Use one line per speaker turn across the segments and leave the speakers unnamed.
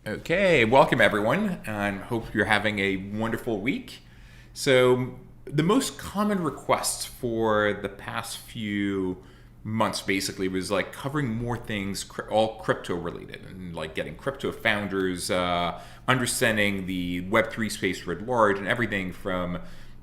Okay, welcome everyone, and hope you're having a wonderful week. So, the most common request for the past few months basically was like covering more things, all crypto related, and like getting crypto founders, understanding the Web3 space writ large, and everything from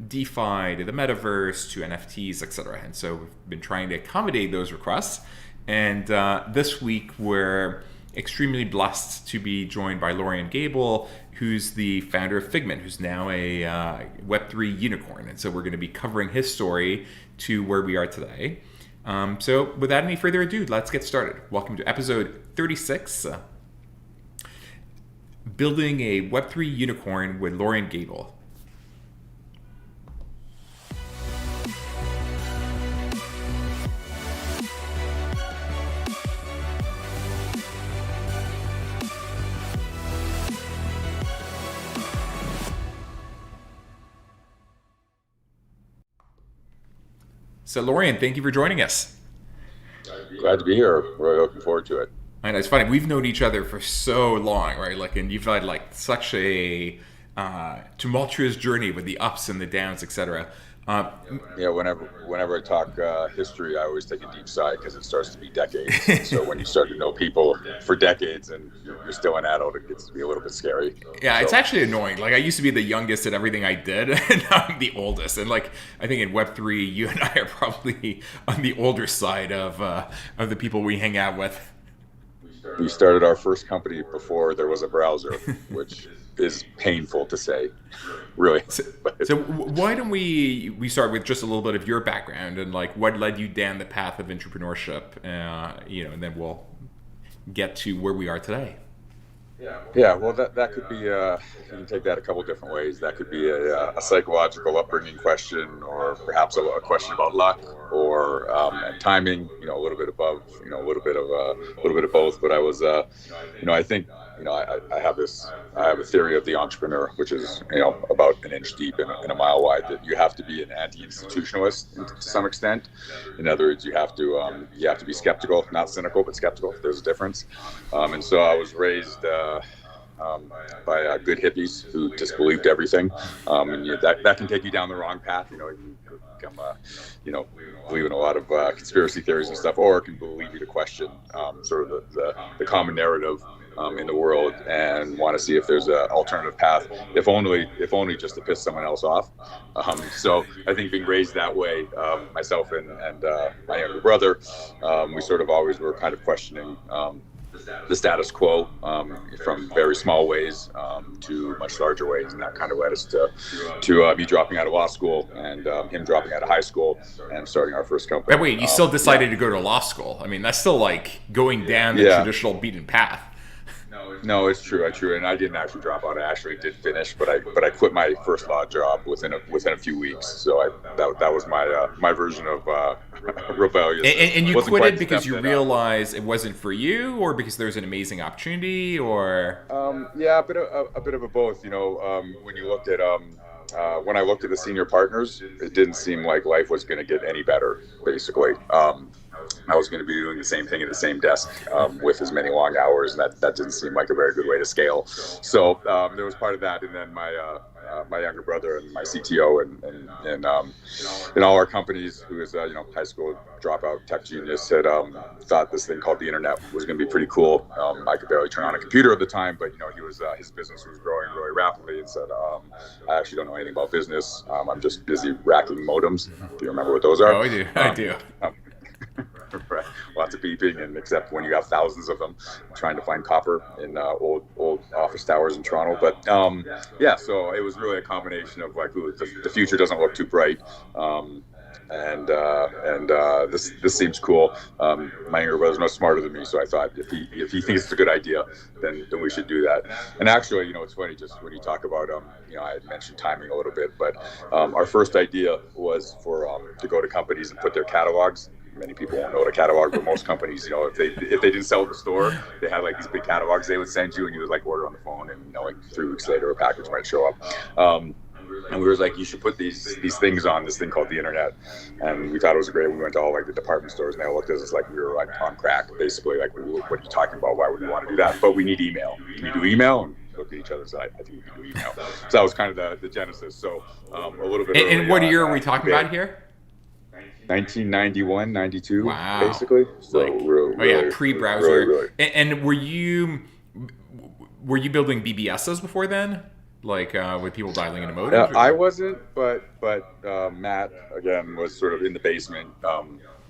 DeFi to the metaverse to NFTs, etc. And so, we've been trying to accommodate those requests. And this week, we're extremely blessed to be joined by Lorien Gabel, who's the founder of Figment, who's now a Web3 unicorn. And so we're going to be covering his story to where we are today. So without any further ado, let's get started. Welcome to episode 36, Building a Web3 Unicorn with Lorien Gabel. So Lorien, thank you for joining us.
Glad to be here. Really looking forward to it.
I know it's funny. We've known each other for so long, right? Like, and you've had like such a tumultuous journey with the ups and the downs, etc. Uh,
Yeah, whenever I talk history, I always take a deep sigh because it starts to be decades. So when you start to know people for decades and you're still an adult, it gets to be a little bit scary.
yeah, it's
So
actually annoying. Like, I used to be the youngest at everything I did, and now I'm the oldest. And like, I think in Web3, you and I are probably on the older side of the people we hang out with.
we started our first company before there was a browser, which is painful to say, really.
So,
But
so why don't we start with just a little bit of your background and like what led you down the path of entrepreneurship, and then we'll get to where we are today.
yeah, well, that could be, you can take that a couple different ways. That could be a psychological upbringing question, or perhaps a question about luck or timing. A little bit above, a little bit of both. But I was, I think, I have a theory of the entrepreneur, which is, about an inch deep and a mile wide. That you have to be an anti-institutionalist to some extent. In other words, you have to be skeptical, not cynical, but skeptical. There's a difference. And so I was raised by good hippies who disbelieved everything, and that can take you down the wrong path. You can become, believe in a lot of conspiracy theories and stuff, or it can lead you to question sort of the common narrative in the world and want to see if there's an alternative path, if only just to piss someone else off. So I think being raised that way, myself and my younger brother, we sort of always were kind of questioning the status quo, from very small ways to much larger ways, and that kind of led us to me dropping out of law school and him dropping out of high school and starting our first company.
But wait, you still decided to go to law school? I mean, that's still like going down the
Yeah,
traditional beaten path.
no, it's true, and I didn't actually drop out. I actually did finish, but I quit my first law job within a few weeks. So that was my version of rebellious.
And you
Wasn't
quit
quite
it
the
because
step
you
that
realized it wasn't for you, or because there's an amazing opportunity, or
Yeah, a bit of a both. When you looked at when I looked at the senior partners, it didn't seem like life was going to get any better. Basically, I was going to be doing the same thing at the same desk with as many long hours, and that didn't seem like a very good way to scale. So there was part of that, and then my younger brother and my CTO and in all our companies, who is high school dropout tech genius, had thought this thing called the internet was going to be pretty cool. I could barely turn on a computer at the time, but he was his business was growing really rapidly, and said, I actually don't know anything about business. I'm just busy racking modems. Do you remember what those are?
oh, I do.
Um, Right. Lots of beeping, and except when you have thousands of them, trying to find copper in old office towers in Toronto. But yeah, so it was really a combination of like, ooh, the future doesn't look too bright, and this seems cool. My younger brother's much smarter than me, so I thought if he thinks it's a good idea, then we should do that. And actually, it's funny, just when you talk about I had mentioned timing a little bit, but our first idea was for to go to companies and put their catalogs. Many people won't know what a catalog, but most companies, if they didn't sell at the store, they had like these big catalogs they would send you, and you would like order on the phone, and like 3 weeks later a package might show up. And we were like, you should put these things on this thing called the internet. And we thought it was great. We went to all like the department stores, and they all looked at us like we were like on crack, basically. Like, what are you talking about? Why would we want to do that? But we need email. Can you do email? And looked at each other and said, I think we can do email. So that was kind of the genesis. So a little bit early.
And what year are we talking about here?
1991, 92,
wow.
Basically. So
like, pre-browser. Really. And were you building BBSs before then? Like with people dialing into modems?
I wasn't, but Matt again was sort of in the basement.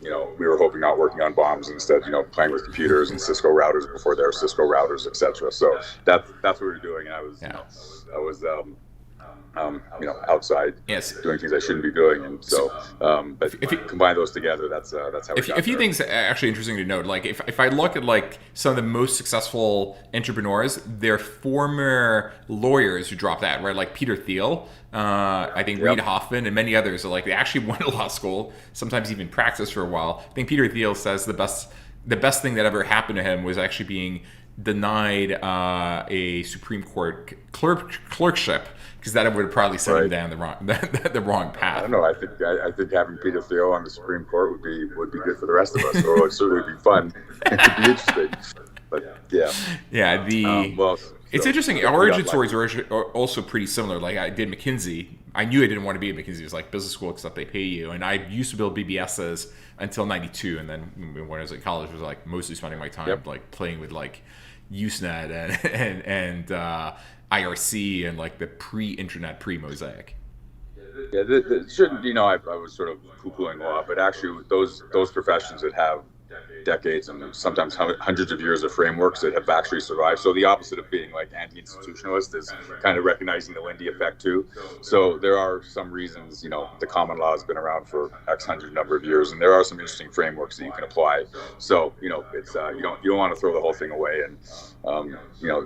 We were hoping not working on bombs, instead, playing with computers and Cisco routers before there were Cisco routers, etc. So that's what we were doing. And I was outside,
yes,
doing things I shouldn't be doing, and so. But if you combine those together, that's how.
A few things actually interesting to note. Like if I look at like some of the most successful entrepreneurs, they're former lawyers who dropped out, right? Like Peter Thiel, I think Reid Hoffman, and many others. Are like they actually went to law school, sometimes even practiced for a while. I think Peter Thiel says the best thing that ever happened to him was actually being denied a Supreme Court clerkship, because that would have probably sent him down the wrong path.
I don't know. I think having Peter Thiel on the Supreme Court would be good for the rest of us. Or it would certainly be fun. It would be interesting. But yeah.
Yeah. It's interesting. Our origin stories are also pretty similar. Like I did McKinsey. I knew I didn't want to be at McKinsey. It was like business school, except they pay you. And I used to build BBSs until '92, and then when I was at college, I was like mostly spending my time like playing with like Usenet and IRC and like the pre-internet, pre-Mosaic.
Yeah, I was sort of poo-pooing law, but actually those professions that have decades and sometimes hundreds of years of frameworks that have actually survived. So the opposite of being like anti-institutionalist is kind of recognizing the Lindy effect too. So there are some reasons, the common law has been around for X hundred number of years, and there are some interesting frameworks that you can apply. So it's you don't want to throw the whole thing away, and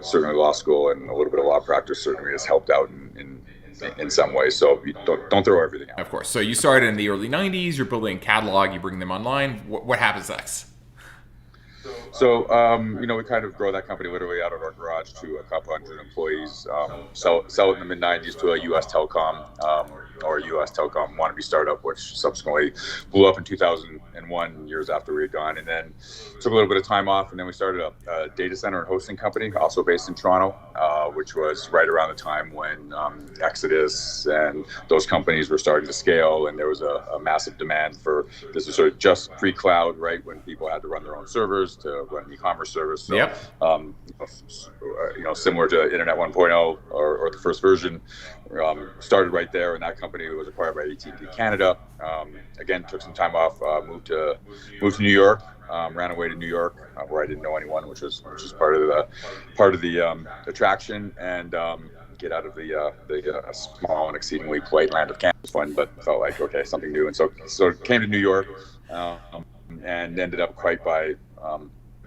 certainly law school and a little bit of law practice certainly has helped out in some ways. So you don't throw everything out.
Of course. So you started in the early 90s, you're building a catalog, you bring them online. What happens next?
So, we kind of grow that company literally out of our garage to a couple hundred employees, sell it in the mid-90s to a U.S. telecom or a U.S. telecom wannabe startup, which subsequently blew up in 2001, years after we had gone, and then took a little bit of time off, and then we started a data center and hosting company, also based in Toronto, which was right around the time when Exodus and those companies were starting to scale, and there was a massive demand for this was sort of just pre-cloud, right, when people had to run their own servers to run an e-commerce service. So, similar to Internet 1.0 or the first version, started right there, and that company was acquired by AT&T Canada. Again, took some time off, moved to New York, ran away to New York, where I didn't know anyone, which was part of the attraction, and get out of the small and exceedingly polite land of Canada. It was fun, but felt like something new, and so came to New York, and ended up quite by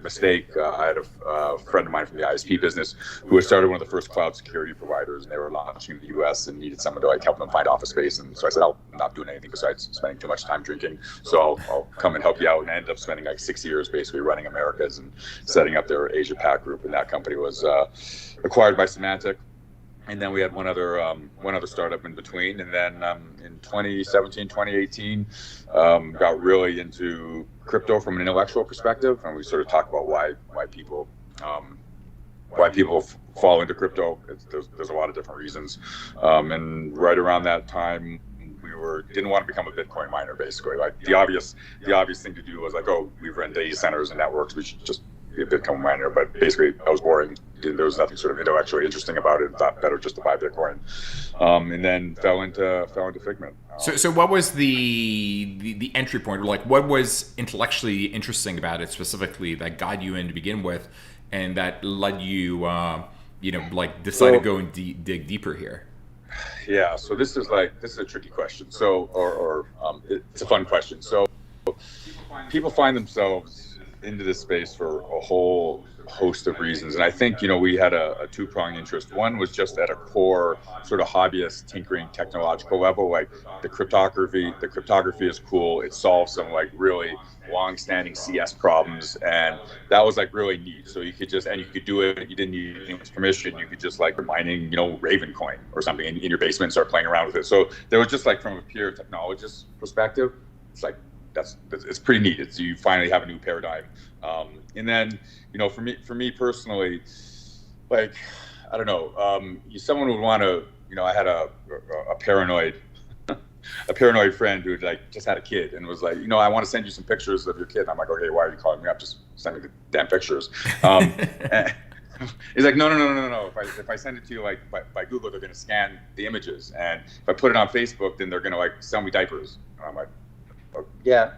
mistake. I had a friend of mine from the ISP business who had started one of the first cloud security providers, and they were launching in the US and needed someone to help them find office space. And so I said, I'm not doing anything besides spending too much time drinking, so I'll come and help you out. And I ended up spending like 6 years basically running Americas and setting up their Asia Pac group, and that company was acquired by Symantec. And then we had one other startup in between. And then in 2017, 2018, got really into crypto from an intellectual perspective. And we sort of talked about why people fall into crypto. There's a lot of different reasons. And right around that time, we didn't want to become a Bitcoin miner, basically. Like the obvious thing to do was like, we run data centers and networks, we should just be a Bitcoin miner. But basically, that was boring. There was nothing sort of intellectually interesting about it. Thought better just to buy Bitcoin, and then fell into Figment.
So what was the entry point? Like, what was intellectually interesting about it specifically that got you in to begin with, and that led you, decide to go and dig deeper here?
Yeah. So this is a tricky question. So, it's a fun question. So, people find themselves into this space for a whole host of reasons. And I think, we had a two-pronged interest. One was just at a core sort of hobbyist tinkering technological level, like the cryptography is cool. It solves some like really long-standing CS problems, and that was like really neat. So you could do it. You didn't need anyone's permission. You could just like mining, Raven coin or something in your basement and start playing around with it. So there was just like from a pure technologist perspective, it's like it's pretty neat. You finally have a new paradigm. And then, for me personally, like, I don't know, someone would want to, I had a paranoid friend who like just had a kid and was like, I want to send you some pictures of your kid. And I'm like, okay, why are you calling me up? Just send me the damn pictures. He's like, no. If I send it to you like by Google, they're going to scan the images, and if I put it on Facebook, then they're going to like sell me diapers. And I'm like, oh, yeah,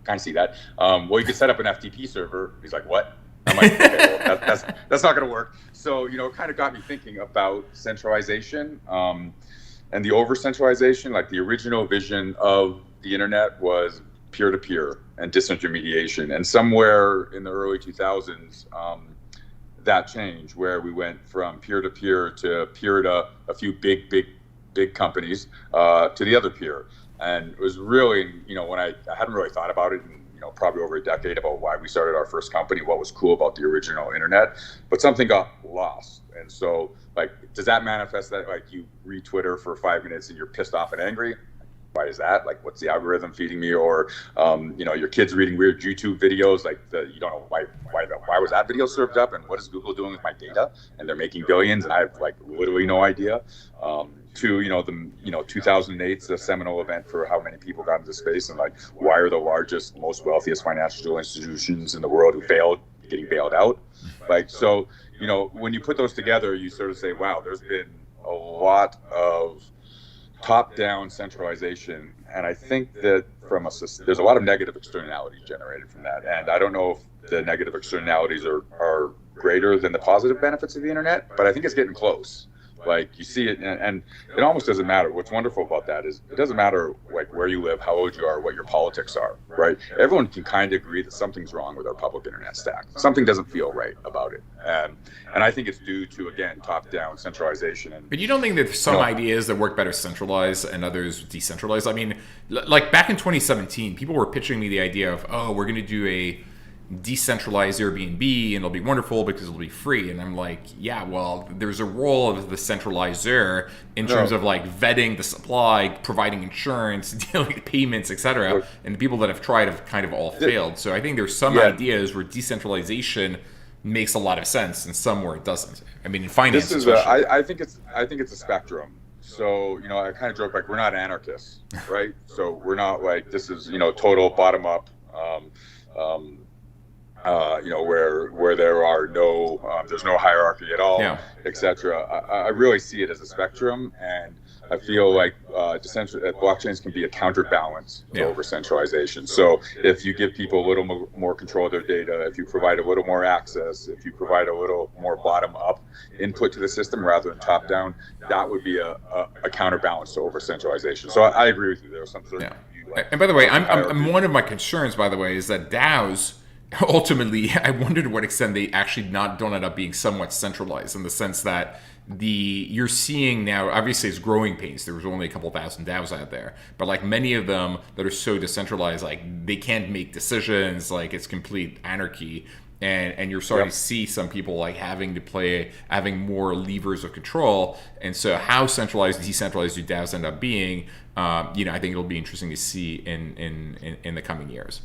kind of see that. Well, you could set up an FTP server. He's like, what? I'm like, okay, well, that's not going to work. So, it kind of got me thinking about centralization and the over-centralization. Like the original vision of the internet was peer-to-peer and disintermediation. And somewhere in the early 2000s, that changed where we went from peer-to-peer to peer to a few big companies to the other peer. And it was really, when I hadn't really thought about it in, probably over a decade about why we started our first company, what was cool about the original internet, but something got lost. And so, like, does that manifest that, like, you read Twitter for 5 minutes and you're pissed off and angry? Why is that? Like, what's the algorithm feeding me? Or, your kids reading weird YouTube videos, like, you don't know why was that video served up, and what is Google doing with my data? And they're making billions, and I have, like, literally no idea. To, 2008's the seminal event for how many people got into space, and like, why are the largest, most wealthiest financial institutions in the world who failed getting bailed out? Like, so, when you put those together, you sort of say, wow, there's been a lot of top-down centralization, and I think that there's a lot of negative externalities generated from that, and I don't know if the negative externalities are greater than the positive benefits of the internet, but I think it's getting close. Like, you see it, and it almost doesn't matter. What's wonderful about that is it doesn't matter like where you live, how old you are, what your politics are, right? Everyone can kind of agree that something's wrong with our public internet stack. Something doesn't feel right about it, and I think it's due to, again, top-down centralization. But
you don't think that there's some ideas that work better centralized and others decentralized? I mean, like back in 2017, people were pitching me the idea of, we're going to do a decentralized Airbnb and it'll be wonderful because it'll be free. And I'm like, yeah, well, there's a role of the centralizer in terms of like vetting the supply, providing insurance, dealing with payments, etc. And the people that have tried have kind of all failed. So I think there's some ideas where decentralization makes a lot of sense and some where it doesn't. I mean, in finance,
I think it's a spectrum. So, I kind of joke, like, we're not anarchists, right? So we're not like, this is, total bottom up, where there are there's no hierarchy at all, etc. I really see it as a spectrum, and I feel like blockchains can be a counterbalance to over centralization. So if you give people a little more control of their data, if you provide a little more access, if you provide a little more bottom up input to the system rather than top down, that would be a counterbalance to over centralization. So I agree with you. There's some sort of
and by the way, I'm one of my concerns, by the way, is that DAOs ultimately, I wonder to what extent they actually don't end up being somewhat centralized, in the sense that you're seeing now, obviously it's growing pains. There was only a couple thousand DAOs out there, but like many of them that are so decentralized, like they can't make decisions, like it's complete anarchy. And you're starting to see some people like having more levers of control. And so how centralized, decentralized do DAOs end up being? I think it'll be interesting to see in the coming years.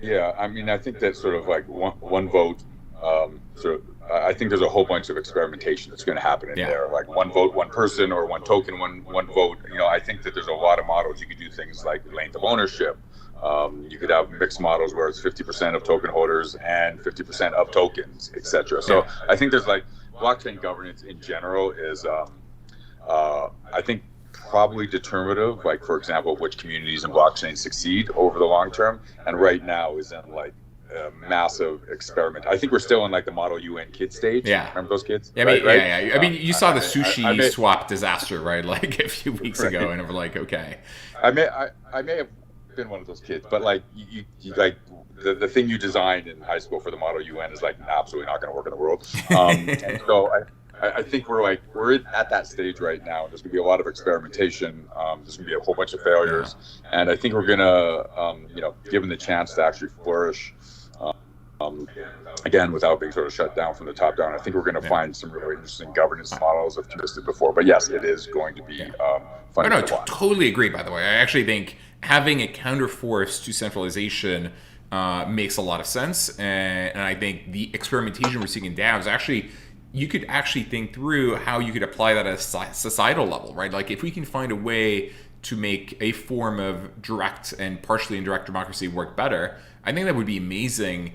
Yeah, I mean, I think that sort of like one vote, I think there's a whole bunch of experimentation that's going to happen in there, like one vote, one person, or one token, one vote. I think that there's a lot of models. You could do things like length of ownership. You could have mixed models where it's 50% of token holders and 50% of tokens, etc. So I think there's like blockchain governance in general is, I think, probably determinative, like, for example, which communities and blockchains succeed over the long term, and right now is in like a massive experiment. I think we're still in like the Model UN kid stage. Remember those kids?
I mean, you saw the sushi swap disaster, right? Like a few weeks ago, and we're like, okay.
I may have been one of those kids, but like you like the thing you designed in high school for the Model UN is like absolutely not going to work in the world. And so I think we're at that stage right now. There's going to be a lot of experimentation. There's going to be a whole bunch of failures, and I think we're going to, given the chance to actually flourish, again, without being sort of shut down from the top down. I think we're going to find some really interesting governance models I've listed before. But yes, it is going to be fun.
No, totally agree. By the way, I actually think having a counterforce to centralization makes a lot of sense, and I think the experimentation we're seeing in DAOs actually. You could actually think through how you could apply that at a societal level, right? Like if we can find a way to make a form of direct and partially indirect democracy work better, I think that would be amazing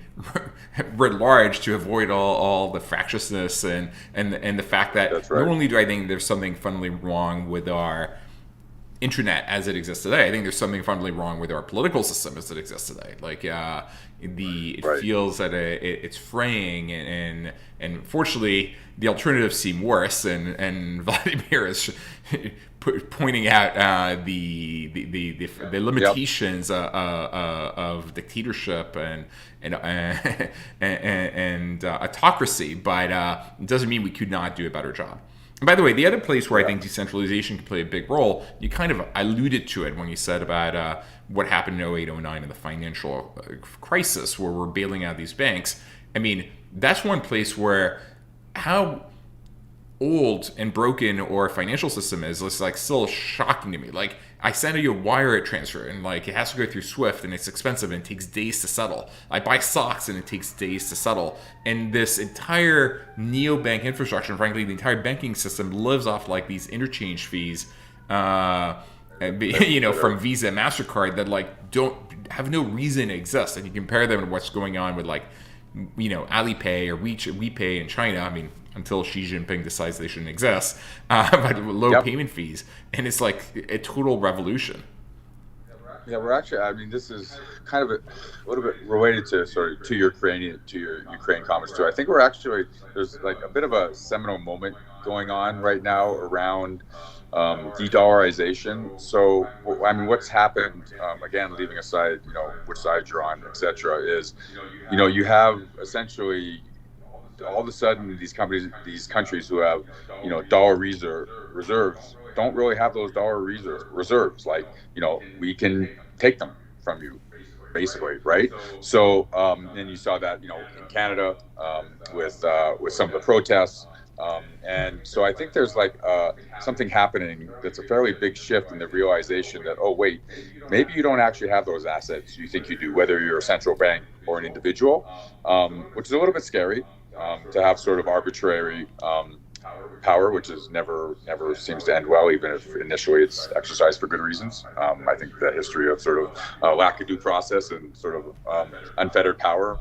writ large to avoid all the fractiousness and the fact that not only do I think there's something fundamentally wrong with our internet as it exists today, I think there's something fundamentally wrong with our political system as it exists today. Like it feels that it's fraying, and fortunately the alternatives seem worse. And Vladimir is pointing out the limitations of dictatorship and autocracy, but it doesn't mean we could not do a better job. And by the way, the other place where I think decentralization can play a big role, you kind of alluded to it when you said about what happened in 08, 09 in the financial crisis where we're bailing out these banks. I mean, that's one place where how old and broken our financial system is like still shocking to me. Like I send you a wire transfer and like it has to go through Swift and it's expensive and it takes days to settle. I buy stocks and it takes days to settle. And this entire neobank infrastructure, and frankly the entire banking system lives off like these interchange fees, from Visa and MasterCard that like don't have no reason to exist. And you compare them to what's going on with like, Alipay or WePay in China. I mean, until Xi Jinping decides they shouldn't exist, but low payment fees, and it's like a total revolution.
Yeah, we're actually. I mean, this is kind of a little bit related to your Ukraine comments too. I think there's like a bit of a seminal moment going on right now around de-dollarization. So, I mean, what's happened? Again, leaving aside, which side you're on, etc., is, you have essentially. All of a sudden, these countries who have, dollar reserves don't really have those dollar reserves. Like, we can take them from you, basically, right? So, and you saw that, in Canada with some of the protests. And so I think there's like something happening that's a fairly big shift in the realization that, oh, wait, maybe you don't actually have those assets you think you do, whether you're a central bank or an individual, which is a little bit scary. To have sort of arbitrary power, which is never seems to end well, even if initially it's exercised for good reasons. I think the history of sort of lack of due process and sort of unfettered power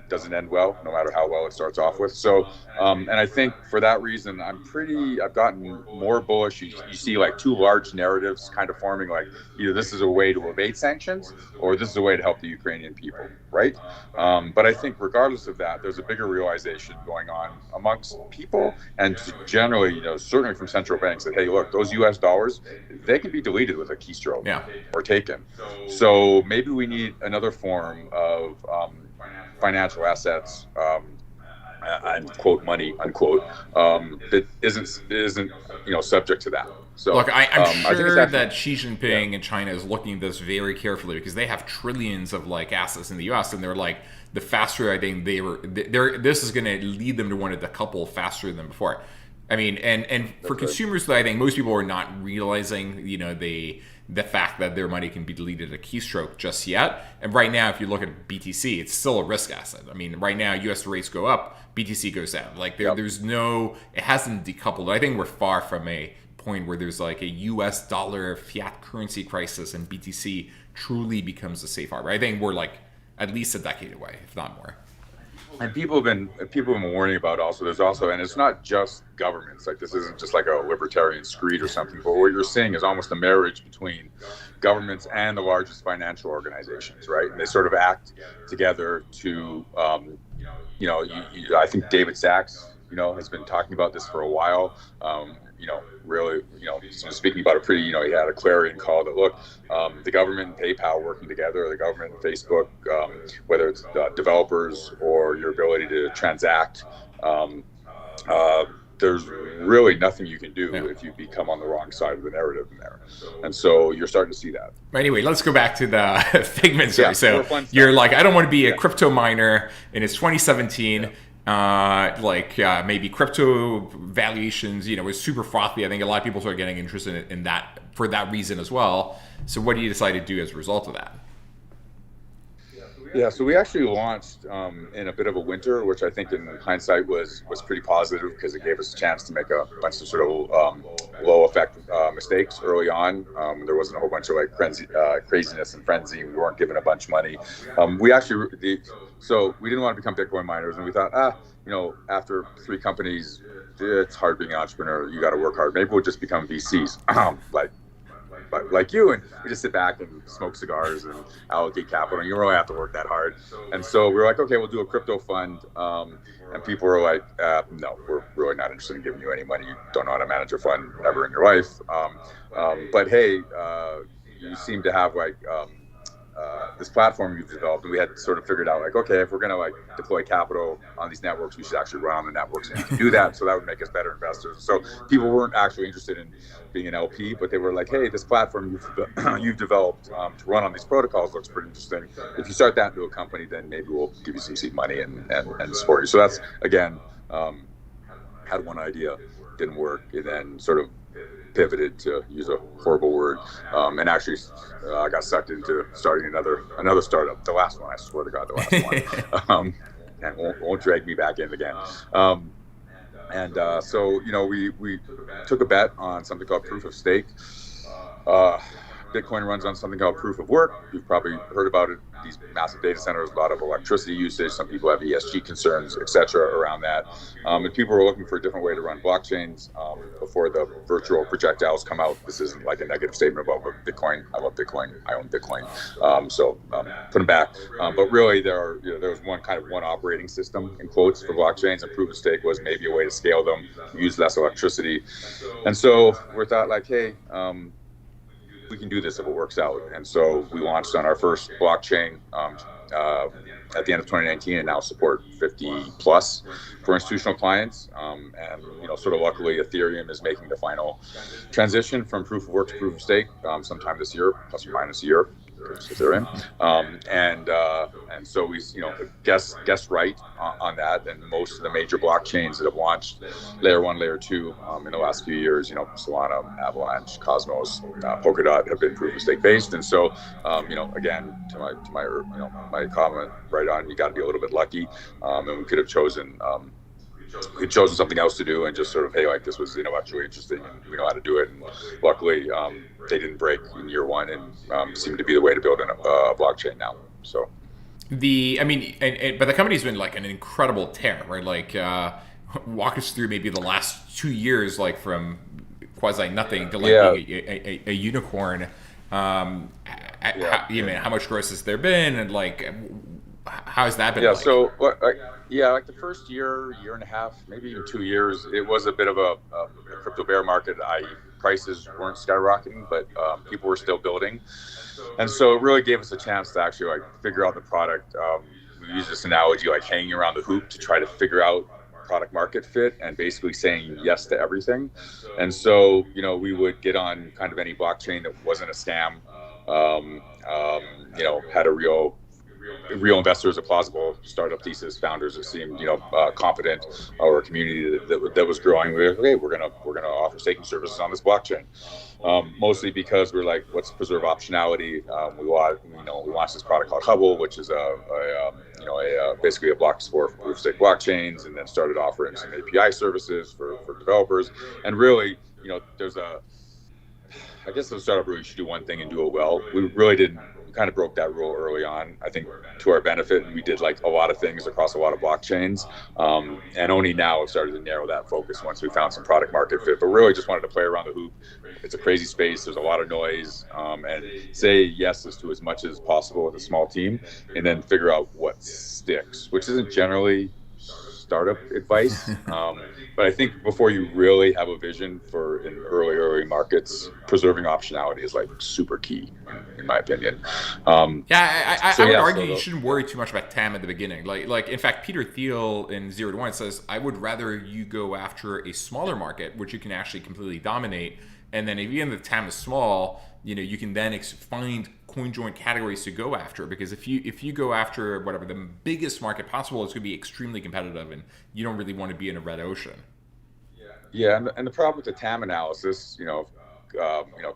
doesn't end well, no matter how well it starts off with. So, and I think for that reason, I've gotten more bullish. You see like two large narratives kind of forming, like either this is a way to evade sanctions or this is a way to help the Ukrainian people, right? But I think regardless of that, there's a bigger realization going on amongst people and generally, certainly from central banks that, hey, look, those US dollars, they can be deleted with a keystroke or taken. So maybe we need another form of financial assets, unquote money, unquote, that isn't subject to that. So
look, I'm sure that Xi Jinping and China is looking at this very carefully because they have trillions of like assets in the U.S. and they're like the faster I think this is going to lead them to want to decouple faster than before. I mean, and for consumers, I think most people are not realizing, the fact that their money can be deleted at a keystroke just yet. And right now, if you look at BTC, it's still a risk asset. I mean, right now, US rates go up, BTC goes down. Like there's it hasn't decoupled. I think we're far from a point where there's like a US dollar fiat currency crisis and BTC truly becomes a safe harbor. I think we're like at least a decade away, if not more.
And people have been warning about there's also, and it's not just governments, like this isn't just like a libertarian screed or something, but what you're seeing is almost a marriage between governments and the largest financial organizations, right? And they sort of act together to, I think David Sachs has been talking about this for a while. Really, speaking about it pretty, he had a clarion call that, look, the government and PayPal working together, or the government and Facebook, whether it's developers or your ability to transact, um, uh, there's really nothing you can do
Yeah.
if you become on the wrong side of the narrative in there. And so you're starting to see that.
Anyway, let's go back to the Figment story.
Yeah,
So
more fun
you're
stuff.
like, I don't want to be a
Yeah.
crypto miner, and it's 2017. Maybe crypto valuations, was super frothy. I think a lot of people started getting interested in that for that reason as well. So what do you decide to do as a result of that?
Yeah, so we actually launched in a bit of a winter, which I think in hindsight was pretty positive because it gave us a chance to make a bunch of sort of low effect mistakes early on. There wasn't a whole bunch of like craziness and frenzy. We weren't given a bunch of money. So we didn't want to become Bitcoin miners, and we thought, after 3 companies, it's hard being an entrepreneur. You got to work hard. Maybe we'll just become VCs, like you, and we just sit back and smoke cigars and allocate capital, and you don't really have to work that hard. And so we were like, okay, we'll do a crypto fund. And people were like, no, we're really not interested in giving you any money. You don't know how to manage a fund ever in your life. But hey, you seem to have this platform you've developed, and we had sort of figured out like, okay, if we're going to deploy capital on these networks, we should actually run on the networks, and you can do that. So that would make us better investors. So people weren't actually interested in being an LP, but they were like, hey, this platform you've developed to run on these protocols looks pretty interesting. If you start that into a company, then maybe we'll give you some seed money and support you. So that's, again, had one idea, didn't work, and then sort of pivoted, to use a horrible word, and actually I got sucked into starting another startup, the last one, I swear to God, the last one, and won't drag me back in again. So we took a bet on something called proof of stake. Bitcoin runs on something called proof of work. You've probably heard about it. These massive data centers, a lot of electricity usage. Some people have ESG concerns, etc., around that. And people were looking for a different way to run blockchains before the virtual projectiles come out. This isn't like a negative statement about Bitcoin. I love Bitcoin. I own Bitcoin. Put them back. But really, there was one operating system in quotes for blockchains, and proof of stake was maybe a way to scale them, use less electricity. And so we thought like, hey, we can do this if it works out. And so we launched on our first blockchain at the end of 2019, and now support 50 plus for institutional clients. Sort of luckily, Ethereum is making the final transition from proof of work to proof of stake sometime this year, plus or minus a year. Ethereum, and so we guessed right on that. And most of the major blockchains that have launched layer 1, layer 2 in the last few years, Solana, Avalanche, Cosmos, Polkadot have been proof of stake based. And so again, to my comment right on, you got to be a little bit lucky, and we could have chosen something else to do, and just sort of, hey, like, this was intellectually interesting and we know how to do it. And luckily they didn't break in year 1, and seemed to be the way to build a blockchain now. So
But the company's been like an incredible tear, right? Like, walk us through maybe the last 2 years, like from quasi nothing to like being a unicorn. How much growth has there been, and like, how has that been?
Yeah,
like?
so like the first year and a half, maybe even 2 years, it was a bit of a crypto bear market, i.e. prices weren't skyrocketing, but people were still building. And so it really gave us a chance to actually figure out the product. We use this analogy like hanging around the hoop to try to figure out product market fit and basically saying yes to everything. And so, we would get on kind of any blockchain that wasn't a scam, had a real investors, a plausible startup thesis, founders that seemed competent, or a community that was growing. We're gonna offer staking services on this blockchain, mostly because we're like, let's preserve optionality. We launched this product called Hubble, which is basically a block store for proof of stake blockchains, and then started offering some API services for developers. And really, I guess the startup rule, you should do one thing and do it well. We really didn't. We kind of broke that rule early on, I think, to our benefit. And we did like a lot of things across a lot of blockchains. And only now have started to narrow that focus once we found some product market fit. But really just wanted to play around the hoop. It's a crazy space. There's a lot of noise, and say yes to as much as possible with a small team, and then figure out what sticks, which isn't generally startup advice. But I think before you really have a vision for in early markets, preserving optionality is like super key, in my opinion.
Yeah,
So
I would
yeah,
argue
so
you shouldn't worry too much about TAM at the beginning. Like in fact, Peter Thiel in 0 to 1 says, I would rather you go after a smaller market, which you can actually completely dominate, and then if even the TAM is small, you can then find coin joint categories to go after. Because if you go after whatever the biggest market possible, it's going to be extremely competitive, and you don't really want to be in a red ocean.
yeah, and the problem with the TAM analysis,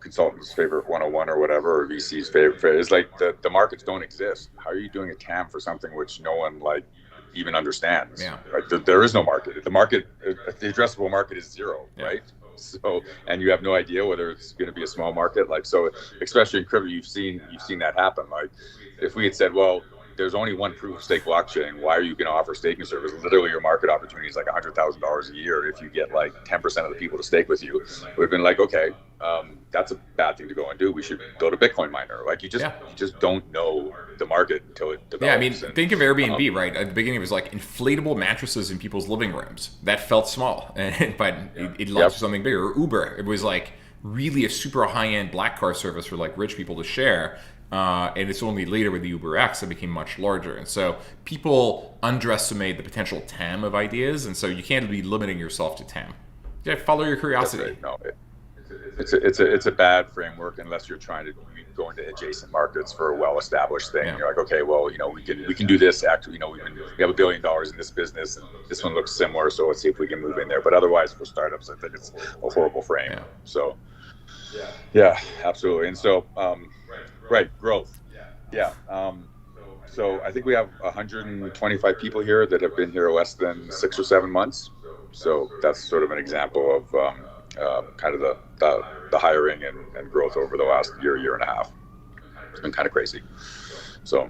consultants' favorite 101 or whatever, or VC's favorite is like the markets don't exist. How are you doing a TAM for something which no one like even understands?
Yeah.
Right? There is no market. The addressable market is zero,
Yeah.
right? So, and you have no idea whether it's going to be a small market. Like, so especially in crypto, you've seen that happen. Like, if we had said, well, there's only one proof of stake blockchain, why are you going to offer staking service? Literally, your market opportunity is like $100,000 a year. If you get like 10% of the people to stake with you, we've been like, okay, that's a bad thing to go and do. We should build a Bitcoin miner. Like, you just don't know the market until it develops.
Yeah, I mean, think of Airbnb, right? At the beginning, it was like inflatable mattresses in people's living rooms. That felt small, but it led to something bigger. Or Uber, it was like really a super high-end black car service for like rich people to share. And it's only later with the Uber X that became much larger. And so people underestimate the potential TAM of ideas, and so you can't be limiting yourself to TAM. Yeah, follow your curiosity.
No, it's a bad framework unless you're trying to go into adjacent markets for a well-established thing. Yeah. You're like, okay, well, we can do this. Actually, we have $1 billion in this business, and this one looks similar, so let's see if we can move in there. But otherwise, for startups, I think it's a horrible frame. Yeah. So, yeah, absolutely. And so, right, growth. Yeah. So I think we have 125 people here that have been here less than 6 or 7 months. So that's sort of an example of kind of the hiring and growth over the last year and a half. It's been kind of crazy. So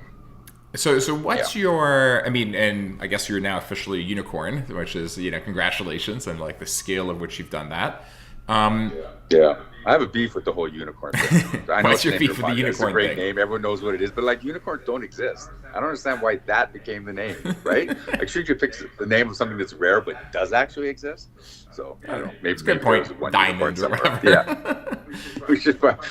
what's your, I mean, and I guess you're now officially a unicorn, which is, congratulations on like the scale of which you've done that.
Yeah. I have a beef with the whole unicorn thing. I know
What's your beef with the unicorn
thing? It's a great
thing?
name. Everyone knows what it is. But like unicorns don't exist. I don't understand why that became the name, right? Like, shouldn't you pick the name of something that's rare but does actually exist? So I don't know. Maybe it's a good point.
Diamond or whatever.
Yeah.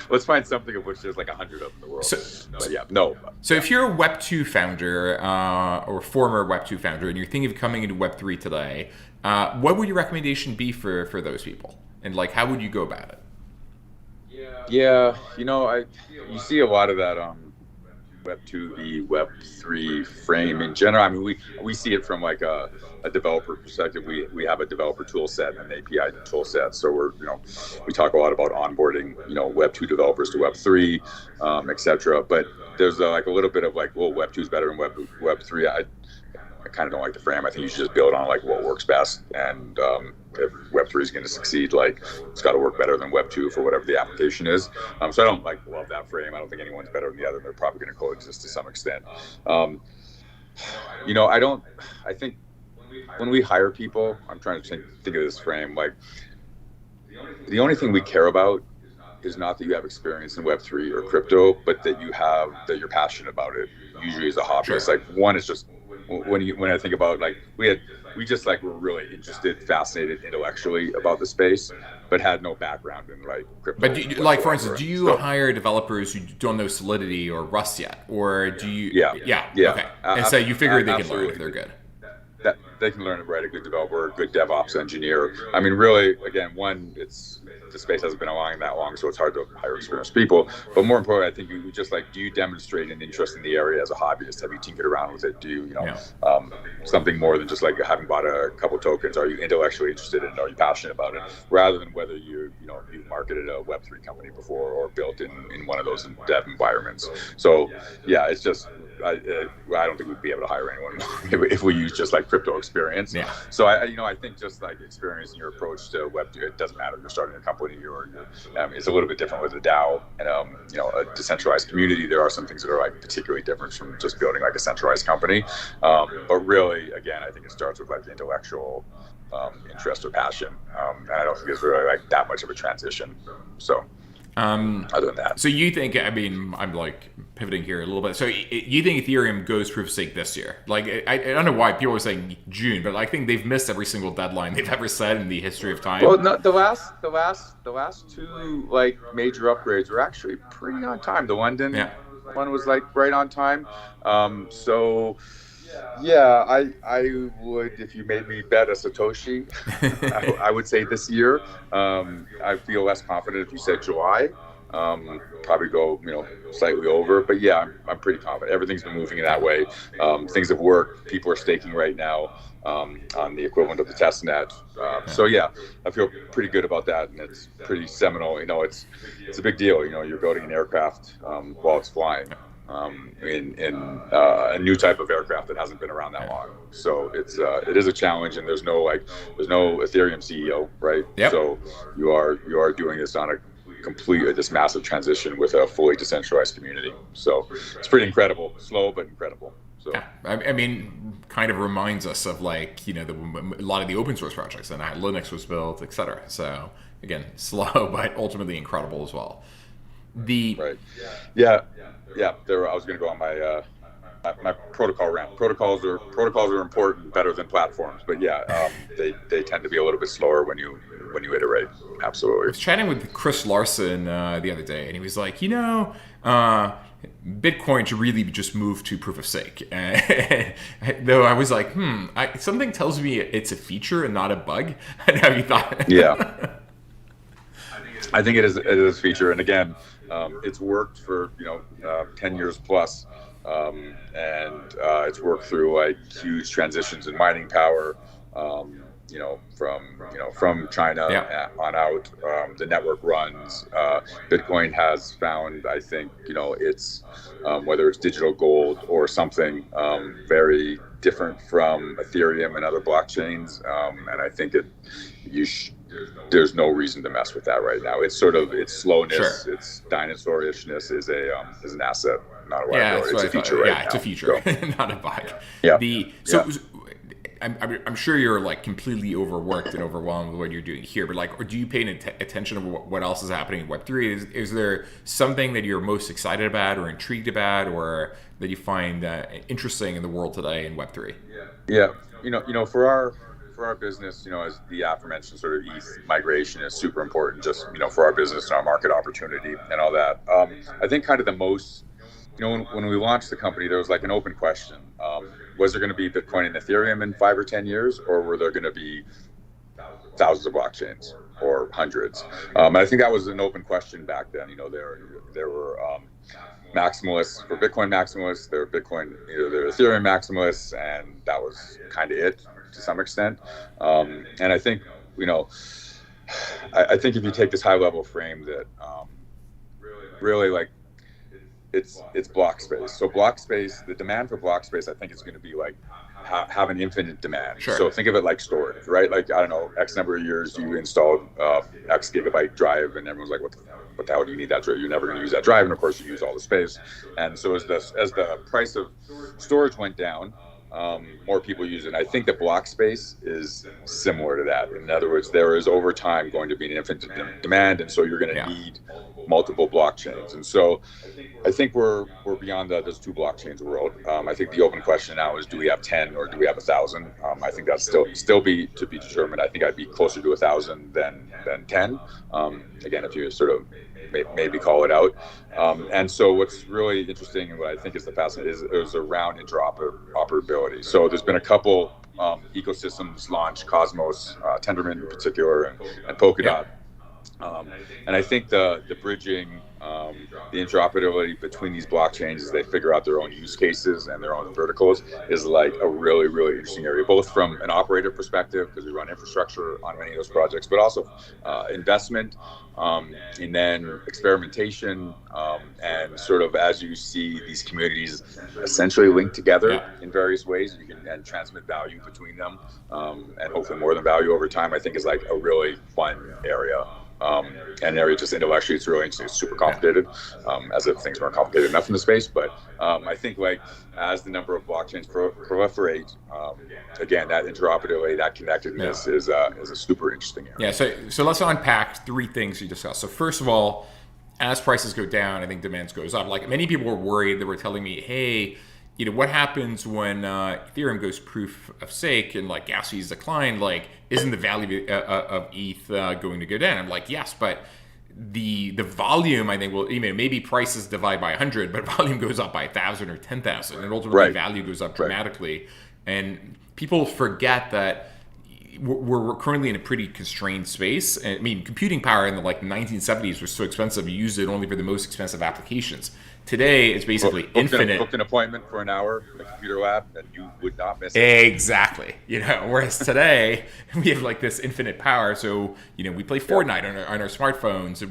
Let's find something of which there's like 100 of in the world. So
if you're a Web2 founder or former Web2 founder and you're thinking of coming into Web3 today, what would your recommendation be for those people? And like, how would you go about it?
Yeah, you see a lot of that Web2 v Web3 frame in general. I mean, we see it from like a developer perspective. We have a developer tool set and an API tool set. So we talk a lot about onboarding, Web2 developers to Web3, etc. But there's like a little bit of like, well, Web2 is better than Web3. I kind of don't like the frame. I think you should just build on like what works best. And if Web3 is going to succeed, like it's got to work better than Web2 for whatever the application is. So I don't love that frame. I don't think anyone's better than the other. They're probably going to coexist to some extent. I think when we hire people, I'm trying to think of this frame. Like the only thing we care about is not that you have experience in Web3 or crypto, but that you're passionate about it. Usually as a hobbyist, like one is just when I think about like we just like were really interested, fascinated intellectually about the space, but had no background in like crypto.
But for instance, do you hire developers who don't know Solidity or Rust yet, or do you? Yeah. Okay. And so you figure they can learn if they're good.
That they can learn to write a good developer, a good DevOps engineer. I mean, really, again, the space hasn't been along that long, so it's hard to hire experienced people. But more importantly, I think you just like, do you demonstrate an interest in the area as a hobbyist? Have you tinkered around with it? Do you, something more than just like having bought a couple tokens? Are you intellectually interested in it? Are you passionate about it? Rather than whether you marketed a Web3 company before or built in one of those dev environments. So yeah, it's just, I don't think we'd be able to hire anyone if we use just like crypto experience. Yeah. So I think just like experience in your approach to Web2, it doesn't matter if you're starting a company or it's a little bit different with a DAO and a decentralized community. There are some things that are like particularly different from just building like a centralized company. But really, again, I think it starts with like the intellectual interest or passion, and I don't think it's really like that much of a transition. So. other than that.
So you think, I mean, I'm like pivoting here a little bit. So you think Ethereum goes proof of stake this year? Like, I don't know why people are saying June, but I think they've missed every single deadline they've ever said in the history of time.
Well, no, the last two like major upgrades were actually pretty on time. The London one was like right on time. So yeah, I would, if you made me bet a Satoshi, I would say this year. I feel less confident if you said July. Probably go, slightly over, but yeah, I'm pretty confident. Everything's been moving in that way. Things have worked. People are staking right now on the equivalent of the test net. So yeah, I feel pretty good about that, and it's pretty seminal. It's a big deal. You're building an aircraft while it's flying. In a new type of aircraft that hasn't been around that long. So it is a challenge, and there's no Ethereum CEO, right?
Yep.
So you are doing this on this massive transition with a fully decentralized community. So it's pretty incredible, slow but incredible. So
I mean, kind of reminds us of like a lot of the open source projects and how Linux was built, etc. So again, slow but ultimately incredible as well.
Right. Yeah. I was going to go on my protocol rant. Protocols are important, better than platforms, but yeah, they tend to be a little bit slower when you iterate. Absolutely.
I was chatting with Chris Larson the other day, and he was like, Bitcoin should really just move to proof of stake. Though I was like, something tells me it's a feature and not a bug. Have you thought?
Yeah. I think it is a feature, and again, it's worked for 10 years plus, and it's worked through like huge transitions in mining power, from China on out. The network runs. Bitcoin has found, I think, it's whether it's digital gold or something very different from Ethereum and other blockchains, and I think there's no reason to mess with that right now. It's sort of its slowness, its dinosaur-ishness is an asset, not a liability. It's a feature right now.
Yeah, it's a feature, not a bug.
Yeah.
I'm sure you're like completely overworked and overwhelmed with what you're doing here, but like, or do you pay attention to what else is happening in Web3? Is there something that you're most excited about or intrigued about, or that you find interesting in the world today in Web3?
Yeah, for our business, as the aforementioned sort of ETH migration is super important, just for our business and our market opportunity and all that. I think kind of the most, when we launched the company, there was like an open question. Was there going to be Bitcoin and Ethereum in 5 or 10 years, or were there going to be thousands of blockchains or hundreds? And I think that was an open question back then. There were maximalists for Bitcoin maximalists, there were Ethereum maximalists, and that was kind of it to some extent. And I think, I think if you take this high level frame that really like, it's block space. So block space, the demand for block space, I think is going to be like have an infinite demand.
Sure.
So think of it like storage, right? Like, I don't know, X number of years you installed X gigabyte drive, and everyone's like, what the hell do you need that drive? You're never going to use that drive, and of course you use all the space. And so as the price of storage went down, more people use it. I think the block space is similar to that. In other words, there is over time going to be an infinite demand, and so you're going to need multiple blockchains. And so I think we're beyond those two blockchains world. I think the open question now is, do we have 10 or do we have 1,000? I think that's still be to be determined. I think I'd be closer to 1,000 than 10. Again, if you sort of maybe call it out. And so what's really interesting and what I think is the fascinating is around interoperability. So there's been a couple ecosystems launched, Cosmos, Tendermint in particular, and Polkadot. And I think the bridging, the interoperability between these blockchains as they figure out their own use cases and their own verticals is like a really, really interesting area, both from an operator perspective, because we run infrastructure on many of those projects, but also investment, and then experimentation, and sort of as you see these communities essentially linked together in various ways, you can and transmit value between them, and hopefully more than value over time, I think is like a really fun area. And area just intellectually, it's really interesting. It's super complicated, as if things weren't complicated enough in the space. But I think like as the number of blockchains proliferate, again, that interoperability, that connectedness is a super interesting area.
Yeah. So let's unpack three things you discussed. So first of all, as prices go down, I think demand goes up. Like many people were worried. They were telling me, hey, what happens when Ethereum goes proof of stake and like gas fees decline? Like, isn't the value of ETH going to go down? I'm like, yes, but the volume, I think, will, maybe prices divide by 100, but volume goes up by 1,000 or 10,000, and ultimately value goes up dramatically. And people forget that we're currently in a pretty constrained space. I mean, computing power in the 1970s was so expensive, you used it only for the most expensive applications. Today, it's basically infinite.
Booked an appointment for an hour in the computer lab, and you would not miss it.
Exactly. Whereas today, we have like this infinite power. So, we play Fortnite on our smartphones, and